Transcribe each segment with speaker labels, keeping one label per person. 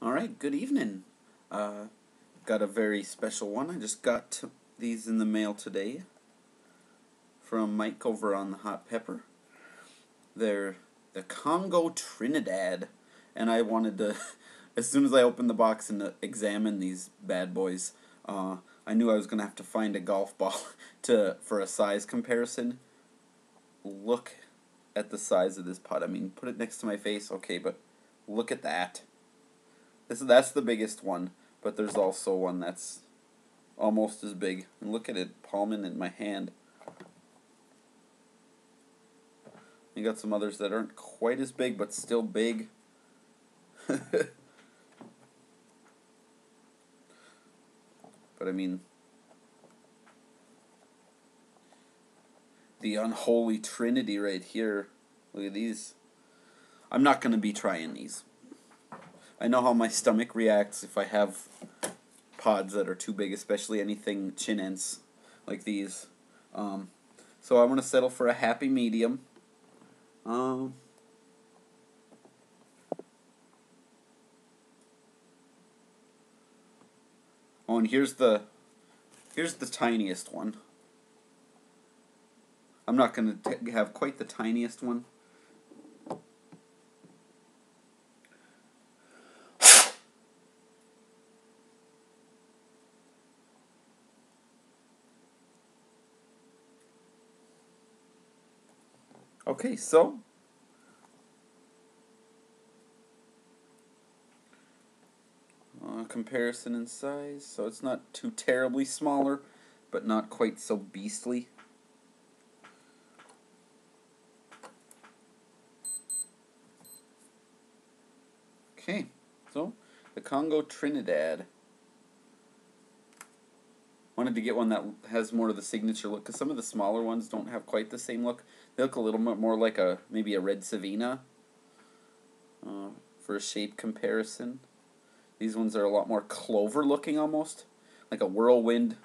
Speaker 1: Alright, good evening. Got a very special one. I just got these in the mail today from Mike over on the Hot Pepper. They're the Congo Trinidad, and I wanted to, as soon as I opened the box and examine these bad boys, I knew I was going to have to find a golf ball for a size comparison. Look at the size of this pot. I mean, put it next to my face, okay, but look at that. That's the biggest one, but there's also one that's almost as big. And look at it palming in my hand. You got some others that aren't quite as big, but still big. But I mean, the unholy trinity right here. Look at these. I'm not going to be trying these. I know how my stomach reacts if I have pods that are too big, especially anything C.Chinense like these. So I'm going to settle for a happy medium. Oh, and here's the tiniest one. I'm not going to have quite the tiniest one. Okay, so comparison in size, so it's not too terribly smaller, but not quite so beastly. Okay, so the Congo Trinidad. Wanted to get one that has more of the signature look, because some of the smaller ones don't have quite the same look. They look a little bit more like maybe a red Savina for a shape comparison. These ones are a lot more clover looking almost, like a whirlwind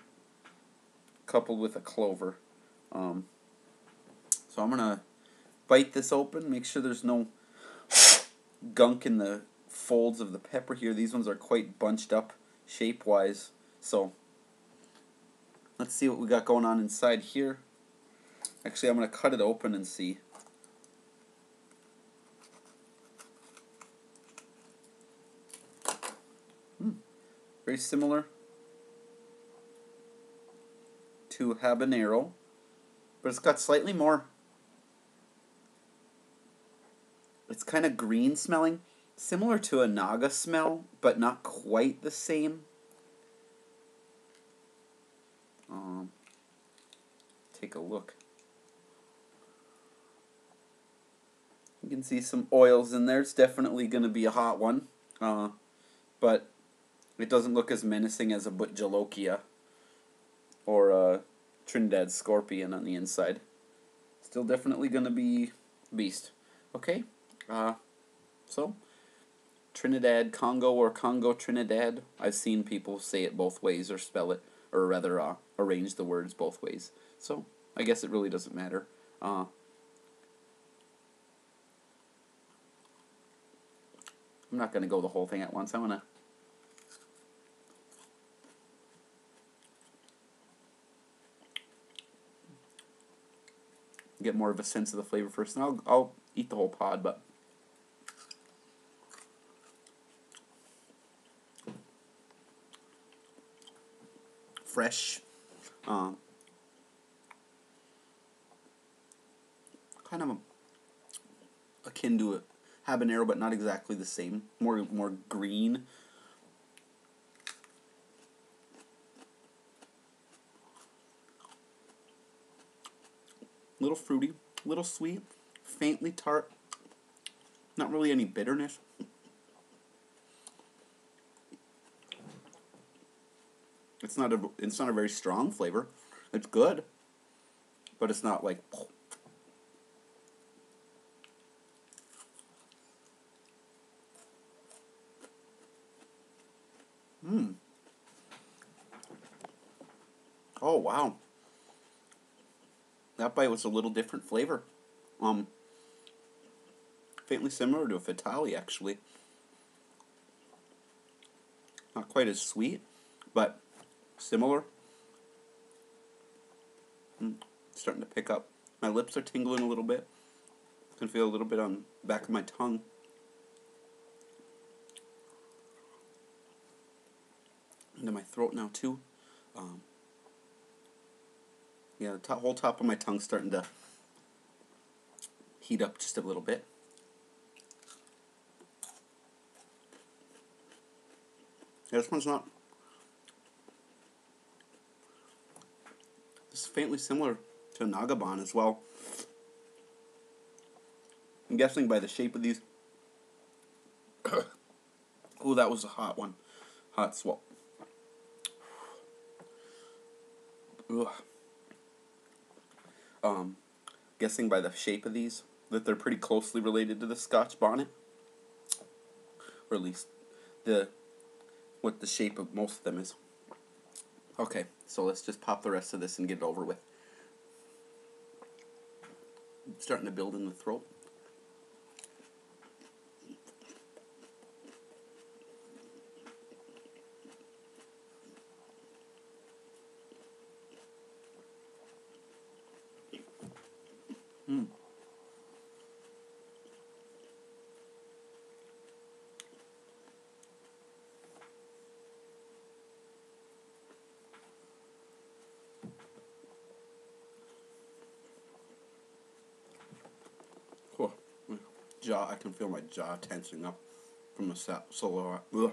Speaker 1: coupled with a clover. So I'm going to bite this open, make sure there's no gunk in the folds of the pepper here. These ones are quite bunched up shape-wise, so let's see what we got going on inside here. Actually, I'm going to cut it open and see. Very similar to Habanero, but it's got slightly more. It's kind of green smelling, similar to a Naga smell, but not quite the same. Take a look. You can see some oils in there. It's definitely going to be a hot one, but it doesn't look as menacing as a Jalokia or a Trinidad Scorpion on the inside. Still definitely going to be beast. Okay, so Trinidad Congo or Congo Trinidad. I've seen people say it both ways or spell it, or rather arrange the words both ways. So I guess it really doesn't matter. I'm not going to go the whole thing at once. I'm going to get more of a sense of the flavor first, and I'll eat the whole pod, but fresh, kind of akin to a habanero, but not exactly the same. More green. Little fruity, little sweet, faintly tart. Not really any bitterness. It's not a very strong flavor. It's good, but it's not like. Oh wow. That bite was a little different flavor. Faintly similar to a Fatali, actually. Not quite as sweet, but similar. Starting to pick up. My lips are tingling a little bit. I can feel a little bit on the back of my tongue. Into my throat now too. Yeah, the whole top of my tongue's starting to heat up just a little bit. Yeah, this one's not. This is faintly similar to a Nagabon as well. I'm guessing by the shape of these. Oh, that was a hot one. Hot swallow. Guessing by the shape of these that they're pretty closely related to the Scotch bonnet, or at least what the shape of most of them is. Okay, so let's just pop the rest of this and get it over with. It's starting to build in the throat. Oh, my jaw, I can feel my jaw tensing up from the solo. Ugh.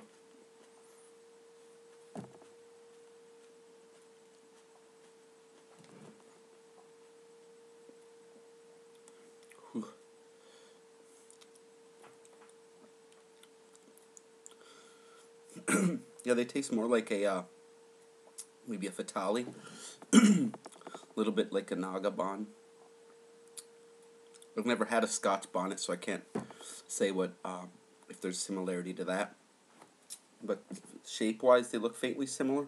Speaker 1: Yeah, they taste more like a maybe a Fatali, a little bit like a Nagabon. I've never had a Scotch bonnet, so I can't say what if there's similarity to that. But shape-wise, they look faintly similar.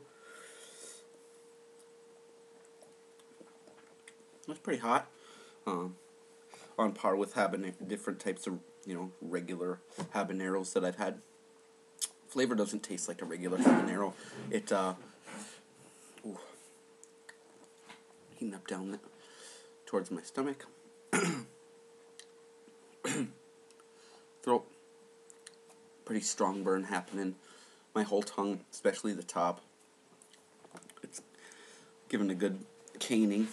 Speaker 1: That's pretty hot. On par with different types of regular habaneros that I've had. Flavor doesn't taste like a regular habanero. It heating up down towards my stomach. Throat, pretty strong burn happening. My whole tongue, especially the top, it's given a good caning.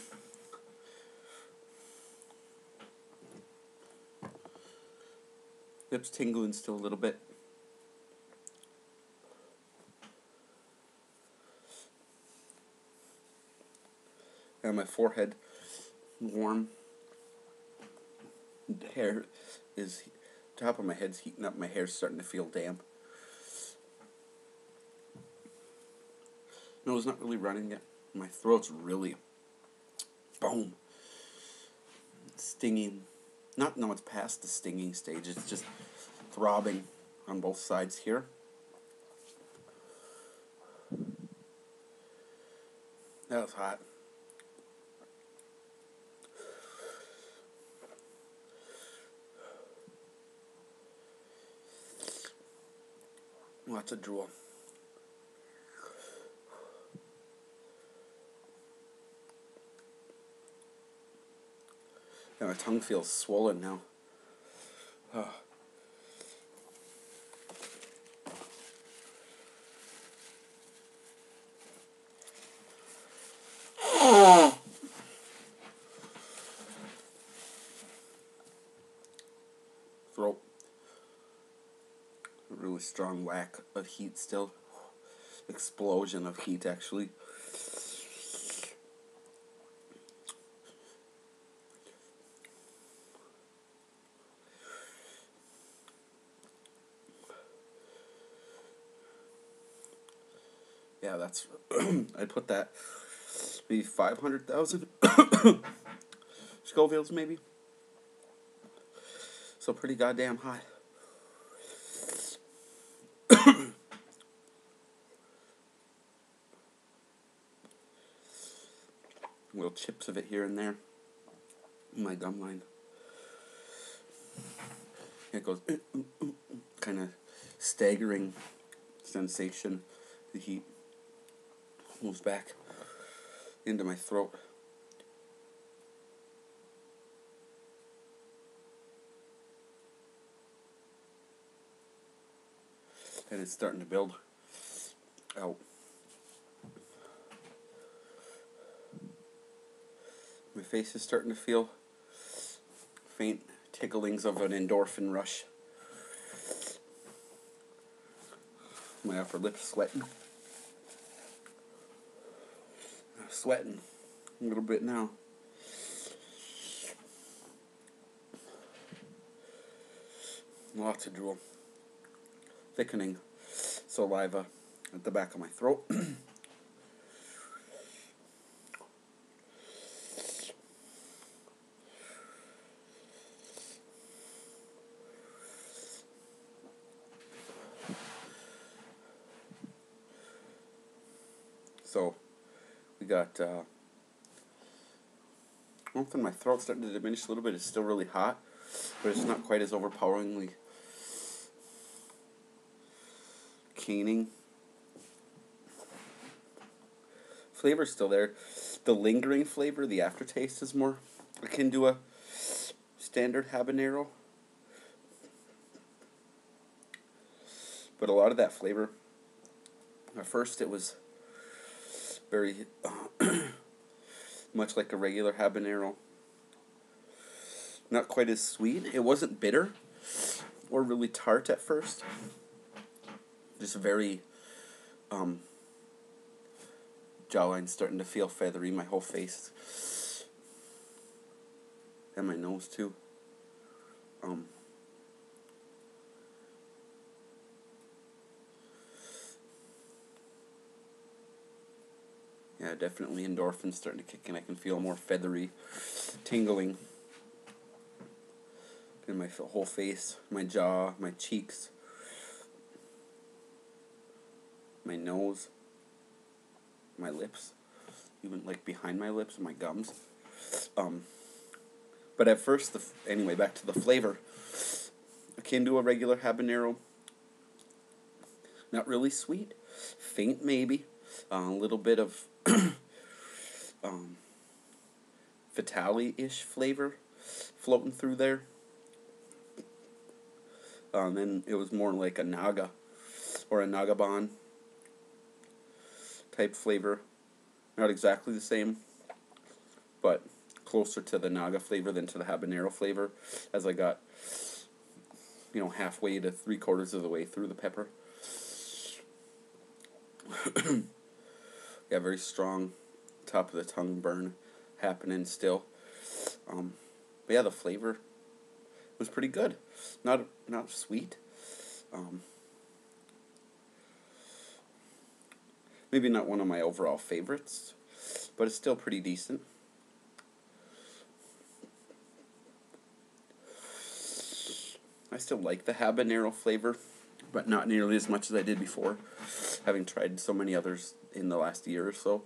Speaker 1: Lips tingling still a little bit. And my forehead warm. The hair is, top of my head's heating up. My hair's starting to feel damp. Nose not really running yet. My throat's really, boom, stinging. No, it's past the stinging stage. It's just throbbing on both sides here. That was hot. Lots of drool. And my tongue feels swollen now. Throat. A really strong whack of heat still. Explosion of heat, actually. Yeah, that's I put that maybe 500,000 Scovilles maybe. So pretty goddamn hot. Little chips of it here and there in my gum line. It goes kind of staggering sensation. The heat moves back into my throat. And it's starting to build out. My face is starting to feel faint ticklings of an endorphin rush. My upper lip's sweating. I'm sweating a little bit now. Lots of drool. Thickening saliva at the back of my throat. So we got warmth in my throat starting to diminish a little bit. It's still really hot, but it's not quite as overpoweringly caning. Flavor's still there. The lingering flavor, the aftertaste, is more akin to a standard habanero. But a lot of that flavor, at first it was very much like a regular habanero. Not quite as sweet. It wasn't bitter or really tart at first. Just very jawline starting to feel feathery. My whole face and my nose too. Yeah, definitely endorphins starting to kick in. I can feel more feathery tingling in my whole face, my jaw, my cheeks, my nose, my lips, even like behind my lips and my gums. But at first, anyway, back to the flavor. Akin to a regular habanero. Not really sweet, faint maybe, a little bit of fatale-ish flavor floating through there. Then it was more like a naga or a nagaban type flavor. Not exactly the same, but closer to the naga flavor than to the habanero flavor as I got, halfway to 3/4 of the way through the pepper. Yeah, very strong top of the tongue burn happening still. But yeah, the flavor was pretty good. Not sweet. Maybe not one of my overall favorites, but it's still pretty decent. I still like the habanero flavor, but not nearly as much as I did before, having tried so many others in the last year or so.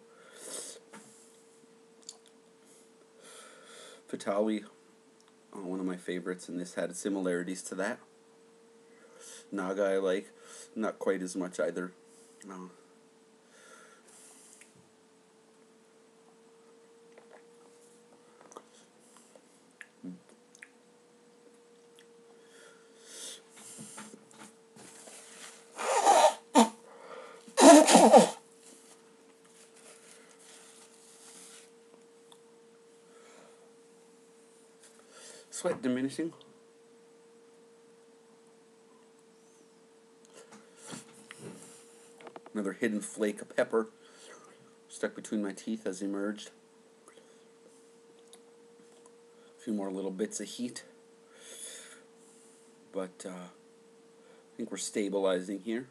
Speaker 1: Fatale, one of my favorites, and this had similarities to that. Naga I like, not quite as much either. Sweat diminishing. Another hidden flake of pepper stuck between my teeth as emerged. A few more little bits of heat. But I think we're stabilizing here.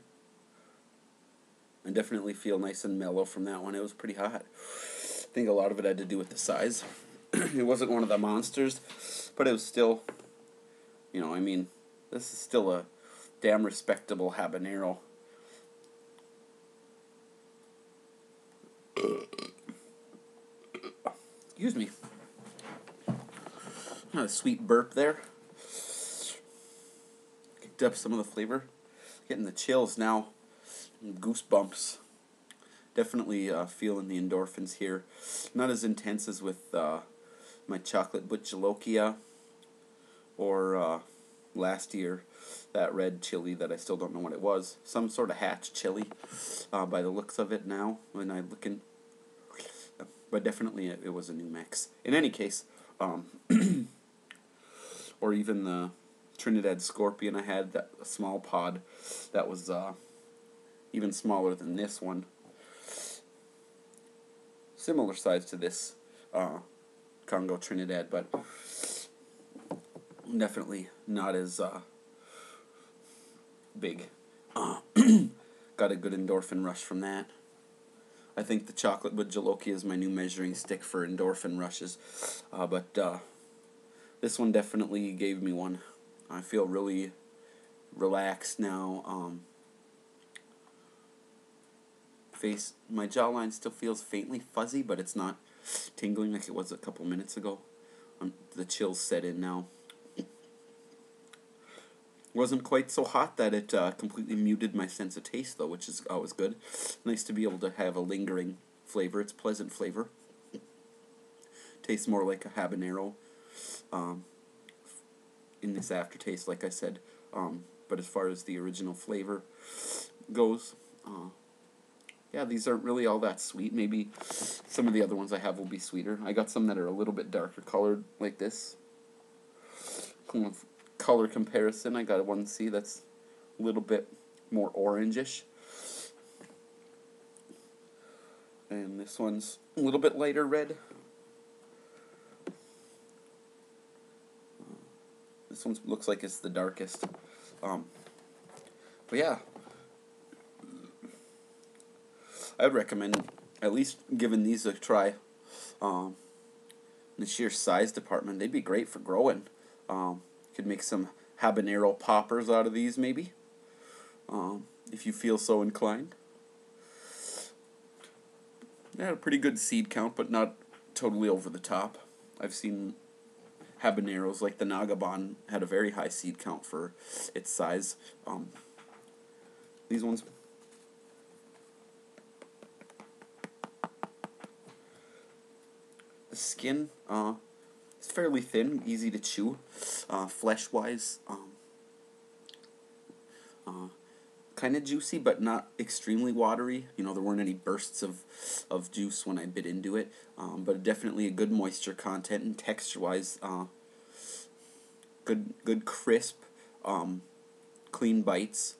Speaker 1: I definitely feel nice and mellow from that one. It was pretty hot. I think a lot of it had to do with the size. It wasn't one of the monsters, but it was still, this is still a damn respectable habanero. Excuse me. Not a sweet burp there. Kicked up some of the flavor. Getting the chills now. goosebumps. Definitely feeling the endorphins here. Not as intense as with my chocolate butchalokia or last year, that red chili that I still don't know what it was. Some sort of hatch chili by the looks of it now when I look in. But definitely it was a new mix. In any case, or even the Trinidad scorpion I had, that a small pod that was even smaller than this one. Similar size to this Congo Trinidad, but definitely not as big. Got a good endorphin rush from that. I think the chocolate with jalokia is my new measuring stick for endorphin rushes, but this one definitely gave me one. I feel really relaxed now. My jawline still feels faintly fuzzy, but it's not tingling like it was a couple minutes ago. The chills set in now. Wasn't quite so hot that it completely muted my sense of taste, though, which is always good. Nice to be able to have a lingering flavor. It's pleasant flavor. Tastes more like a habanero in this aftertaste, like I said. But as far as the original flavor goes, yeah, these aren't really all that sweet. Maybe some of the other ones I have will be sweeter. I got some that are a little bit darker colored, like this. Color comparison, I got one see that's a little bit more orangish, and this one's a little bit lighter red. This one looks like it's the darkest. But yeah, I would recommend at least giving these a try. In the sheer size department, they'd be great for growing. Could make some habanero poppers out of these, maybe, if you feel so inclined. They had a pretty good seed count, but not totally over the top. I've seen habaneros like the Nagabon had a very high seed count for its size. These ones, the skin, it's fairly thin, easy to chew. Flesh-wise, kind of juicy, but not extremely watery. You know, there weren't any bursts of juice when I bit into it, but definitely a good moisture content, and texture-wise, good crisp, clean bites,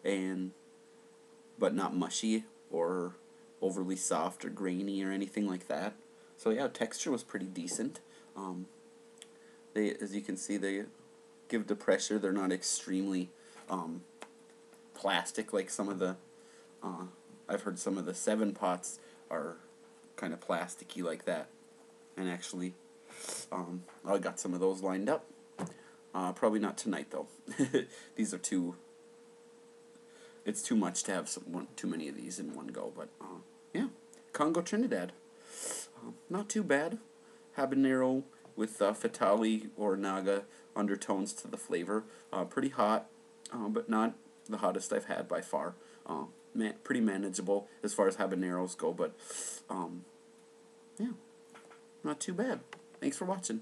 Speaker 1: but not mushy or overly soft or grainy or anything like that. So yeah, texture was pretty decent. They, as you can see, they give the pressure. They're not extremely plastic like some of the. I've heard some of the 7 pots are kind of plasticky like that, and actually, I got some of those lined up. Probably not tonight though. These are too. It's too much to have too many of these in one go. But yeah, Congo Trinidad, not too bad. Habanero with Fatali or Naga undertones to the flavor. Pretty hot, but not the hottest I've had by far. Pretty manageable as far as habaneros go, but yeah, not too bad. Thanks for watching.